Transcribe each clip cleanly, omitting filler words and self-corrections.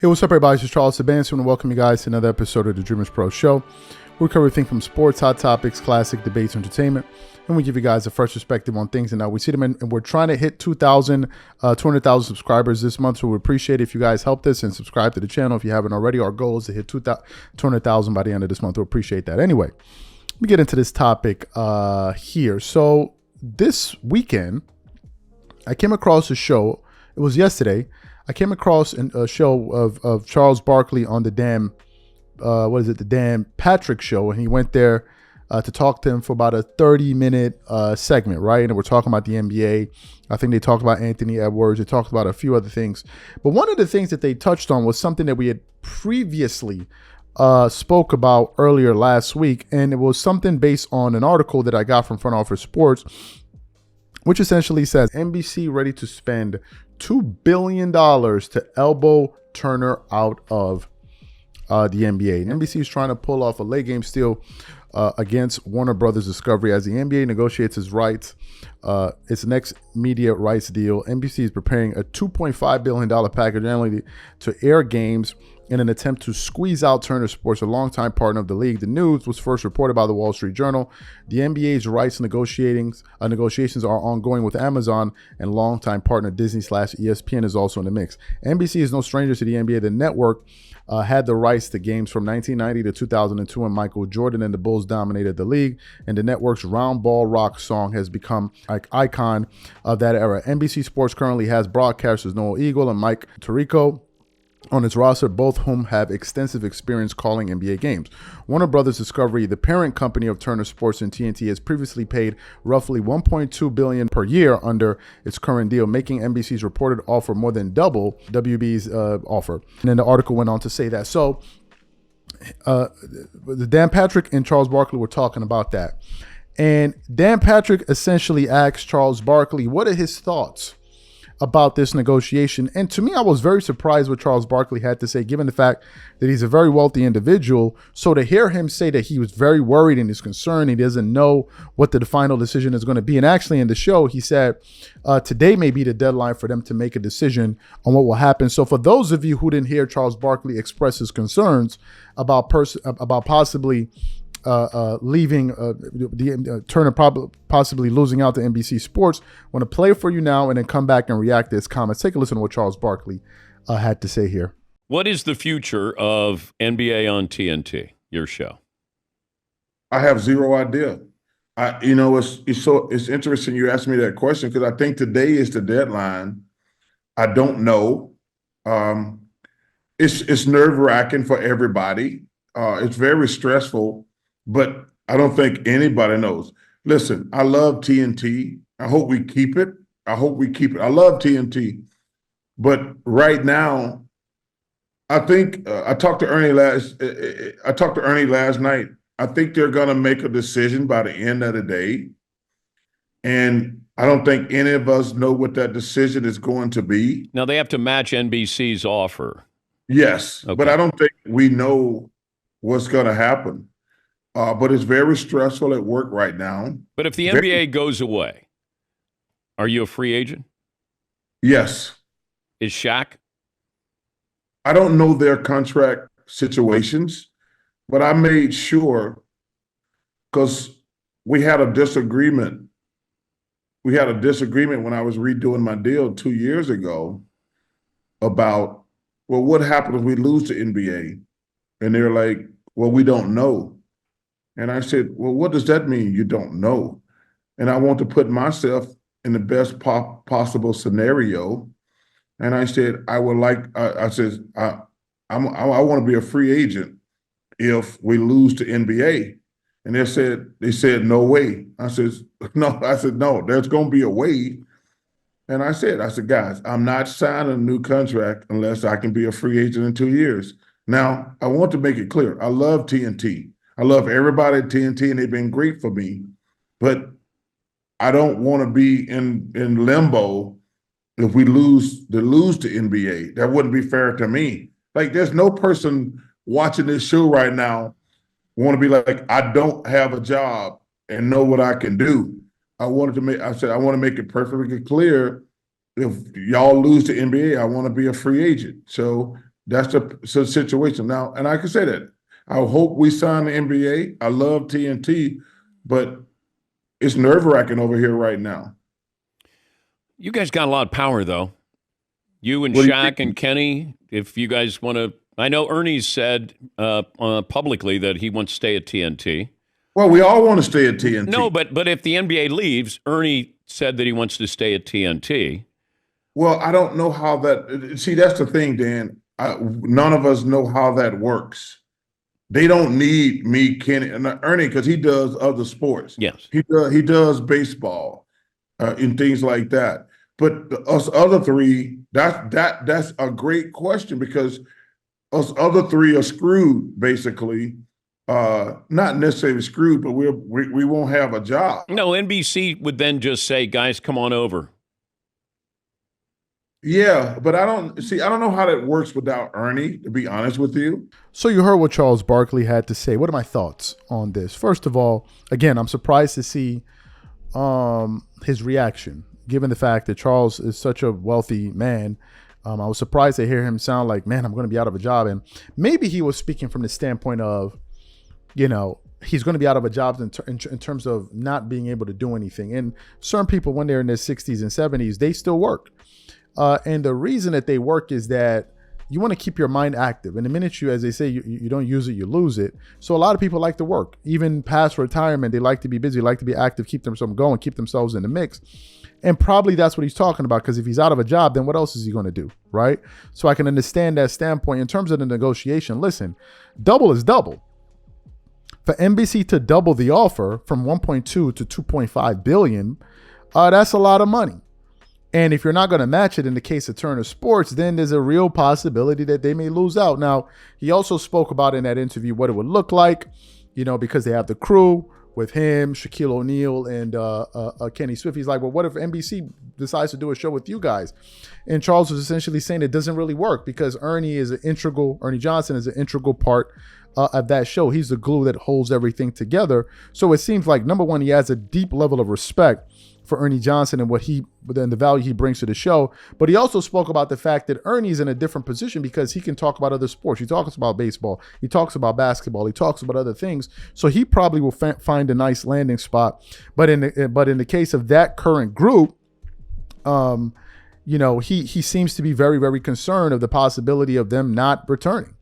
Hey, what's up, everybody? This is Charles Sabanson, and welcome you guys to another episode of the Dreamers Pro Show. We cover everything from sports, hot topics, classic debates, entertainment, and we give you guys a fresh perspective on things. And now we see them, and we're trying to hit 200,000 subscribers this month. So we appreciate it if you guys help us and subscribe to the channel if you haven't already. Our goal is to hit 200,000 by the end of this month. We appreciate that. Anyway, let me get into this topic here. So this weekend, I came across a show. It was yesterday. I came across a show of Charles Barkley on the the Dan Patrick show, and he went there to talk to him for about a 30-minute segment, right? And we're talking about the NBA. I think they talked about Anthony Edwards. They talked about a few other things. But one of the things that they touched on was something that we had previously spoke about earlier last week, and it was something based on an article that I got from Front Office Sports, which essentially says NBC ready to spend $2 billion to elbow Turner out of the NBA. And NBC is trying to pull off a late game steal against Warner Brothers Discovery as the NBA negotiates its next media rights deal. NBC is preparing a $2.5 billion package annually to air games in an attempt to squeeze out Turner Sports, a longtime partner of the league. The news was first reported by the Wall Street Journal. The NBA's rights negotiations are ongoing with Amazon, and longtime partner Disney/ESPN is also in the mix. NBC is no stranger to the NBA. The network had the rights to games from 1990 to 2002 when Michael Jordan and the Bulls dominated the league, and the network's Round Ball Rock song has become an icon of that era. NBC Sports currently has broadcasters Noah Eagle and Mike Tirico on its roster, both whom have extensive experience calling NBA games. Warner Brothers Discovery, the parent company of Turner Sports and TNT, has previously paid roughly $1.2 billion per year under its current deal, making NBC's reported offer more than double WB's offer. And then the article went on to say that. So Dan Patrick and Charles Barkley were talking about that. And Dan Patrick essentially asked Charles Barkley, what are his thoughts about this negotiation? And to me, I was very surprised what Charles Barkley had to say, given the fact that he's a very wealthy individual. So to hear him say that he was very worried and is concerned, he doesn't know what the final decision is going to be. And actually in the show, he said today may be the deadline for them to make a decision on what will happen. So for those of you who didn't hear Charles Barkley express his concerns about possibly leaving Turner possibly losing out to NBC Sports, I want to play for you now and then come back and react to his comments. Take a listen to what Charles Barkley had to say here. What is the future of NBA on TNT, your show? I have zero idea. It's interesting you asked me that question because I think today is the deadline. I don't know. It's nerve-wracking for everybody. It's very stressful. But I don't think anybody knows. Listen, I love TNT. I hope we keep it. I love TNT. But right now, I think I talked to Ernie last night. I think they're going to make a decision by the end of the day. And I don't think any of us know what that decision is going to be. Now, they have to match NBC's offer. Yes, okay. But I don't think we know what's going to happen. But it's very stressful at work right now. But if the NBA goes away, are you a free agent? Yes. Is Shaq? I don't know their contract situations, but I made sure because we had a disagreement. We had a disagreement when I was redoing my deal 2 years ago about, well, what happens if we lose the NBA? And they're like, well, we don't know. And I said, well, what does that mean? You don't know. And I want to put myself in the best possible scenario. And I said, I want to be a free agent if we lose to NBA. And they said, no way. I said, no, there's going to be a way. And I said, guys, I'm not signing a new contract unless I can be a free agent in 2 years. Now, I want to make it clear. I love TNT. I love everybody at TNT, and they've been great for me. But I don't want to be in limbo if we lose to NBA. That wouldn't be fair to me. Like, there's no person watching this show right now want to be like, I don't have a job and know what I can do. I want to make it perfectly clear if y'all lose the NBA, I want to be a free agent. So That's the situation now. And I can say that. I hope we sign the NBA. I love TNT, but it's nerve-wracking over here right now. You guys got a lot of power, though. You and What do you Shaq think? and Kenny, if you guys want to. I know Ernie's said publicly that he wants to stay at TNT. Well, we all want to stay at TNT. No, but if the NBA leaves, Ernie said that he wants to stay at TNT. Well, I don't know how that. See, that's the thing, Dan. None of us know how that works. They don't need me, Kenny, and Ernie, because he does other sports. Yes. He does baseball and things like that. But us other three, that's a great question, because us other three are screwed, basically. Not necessarily screwed, but we won't have a job. No, NBC would then just say, guys, come on over. Yeah, but I don't know how that works without Ernie, to be honest with you. So you heard what Charles Barkley had to say. What are my thoughts on this? First of all, again, I'm surprised to see his reaction, given the fact that Charles is such a wealthy man. I was surprised to hear him sound like, man, I'm going to be out of a job. And maybe he was speaking from the standpoint of, he's going to be out of a job in terms of not being able to do anything. And certain people, when they're in their 60s and 70s, they still work. And the reason that they work is that you want to keep your mind active. And the minute you, as they say, you don't use it, you lose it. So a lot of people like to work. Even past retirement, they like to be busy, like to be active, keep themselves going, keep themselves in the mix. And probably that's what he's talking about, because if he's out of a job, then what else is he going to do, right? So I can understand that standpoint. In terms of the negotiation, listen, double is double. For NBC to double the offer from 1.2 to 2.5 billion, that's a lot of money. And if you're not going to match it in the case of Turner Sports, then there's a real possibility that they may lose out. Now, he also spoke about in that interview what it would look like, because they have the crew with him, Shaquille O'Neal, and Kenny Swift. He's like, well, what if NBC decides to do a show with you guys? And Charles was essentially saying it doesn't really work, because Ernie Johnson is an integral part of that show. He's the glue that holds everything together. So it seems like, number one, he has a deep level of respect for Ernie Johnson and the value he brings to the show. But he also spoke about the fact that Ernie's in a different position because he can talk about other sports. He talks about baseball. He talks about basketball. He talks about other things. So he probably will find a nice landing spot. But in the case of that current group, he seems to be very, very concerned of the possibility of them not returning.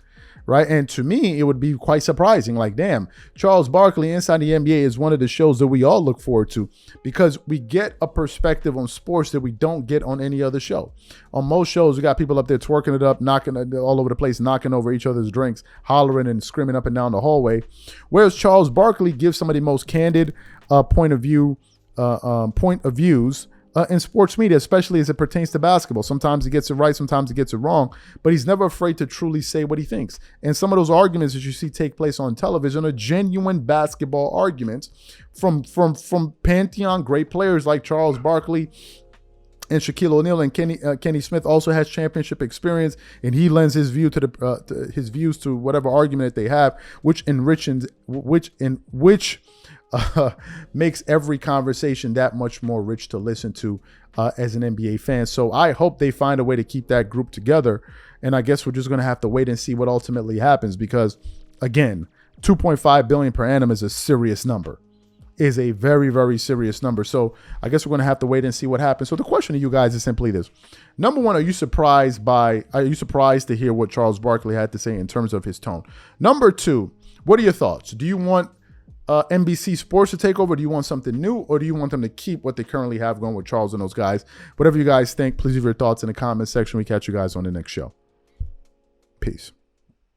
Right. And to me, it would be quite surprising. Like, damn, Charles Barkley Inside the NBA is one of the shows that we all look forward to, because we get a perspective on sports that we don't get on any other show. On most shows, we got people up there twerking it up, knocking all over the place, knocking over each other's drinks, hollering and screaming up and down the hallway. Whereas Charles Barkley gives some of the most candid point of views in sports media, especially as it pertains to basketball. Sometimes he gets it right, sometimes he gets it wrong, but he's never afraid to truly say what he thinks. And some of those arguments that you see take place on television are genuine basketball arguments from pantheon great players like Charles Barkley and Shaquille O'Neal, and Kenny Smith also has championship experience, and he lends his view to his views to whatever argument that they have, which makes every conversation that much more rich to listen to as an NBA fan. So I hope they find a way to keep that group together. And I guess we're just going to have to wait and see what ultimately happens, because, again, 2.5 billion per annum is a serious number, is a very, very serious number. So I guess we're going to have to wait and see what happens. So the question to you guys is simply this. Number one, are you surprised to hear what Charles Barkley had to say in terms of his tone? Number two, what are your thoughts? Do you want NBC Sports to take over? Do you want something new, or do you want them to keep what they currently have going with Charles and those guys? Whatever you guys think, please leave your thoughts in the comment section. We catch you guys on the next show. Peace.